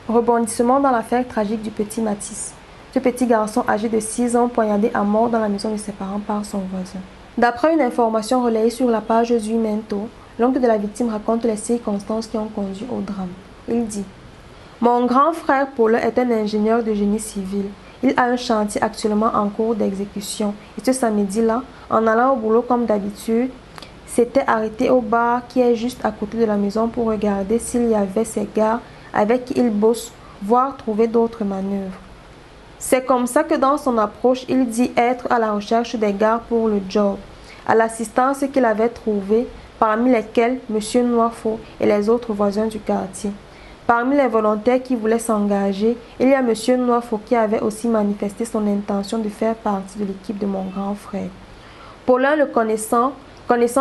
Rebondissement dans l'affaire tragique du petit Mathis. Ce petit garçon âgé de 6 ans poignardé à mort dans la maison de ses parents par son voisin. D'après une information relayée sur la page Zuimento, l'oncle de la victime raconte les circonstances qui ont conduit au drame. Il dit: mon grand frère Paulin est un ingénieur de génie civil. Il a un chantier actuellement en cours d'exécution. Et ce samedi-là, en allant au boulot comme d'habitude, s'était arrêté au bar qui est juste à côté de la maison pour regarder s'il y avait ses gars avec qui il bosse, voire trouver d'autres manœuvres. C'est comme ça que dans son approche, il dit être à la recherche des gars pour le job, à l'assistance qu'il avait trouvée, parmi lesquels M. Noirfot et les autres voisins du quartier. Parmi les volontaires qui voulaient s'engager, il y a M. Noirfot qui avait aussi manifesté son intention de faire partie de l'équipe de mon grand frère. Paulin le connaissant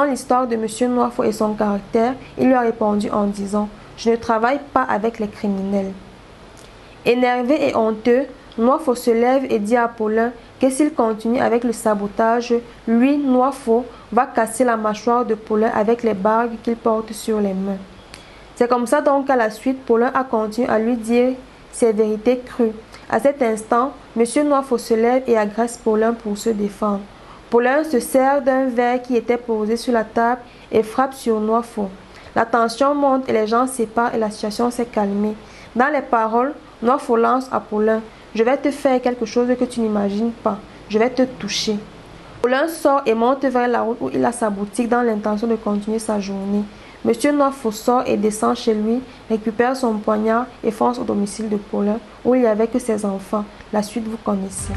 l'histoire de M. Noirfot et son caractère, il lui a répondu en disant: je ne travaille pas avec les criminels. Énervé et honteux, Noirfot se lève et dit à Paulin que s'il continue avec le sabotage, lui, Noirfot, va casser la mâchoire de Paulin avec les bagues qu'il porte sur les mains. C'est comme ça donc qu'à la suite, Paulin a continué à lui dire ses vérités crues. À cet instant, M. Noirfot se lève et agresse Paulin pour se défendre. Paulin se sert d'un verre qui était posé sur la table et frappe sur Noirfot. La tension monte et les gens se séparent et la situation s'est calmée. Dans les paroles, Noirfot lance à Paulin: je vais te faire quelque chose que tu n'imagines pas. Je vais te toucher. Paulin sort et monte vers la route où il a sa boutique dans l'intention de continuer sa journée. M. Noirfot sort et descend chez lui, récupère son poignard et fonce au domicile de Paulin où il n'y avait que ses enfants. La suite vous connaissez.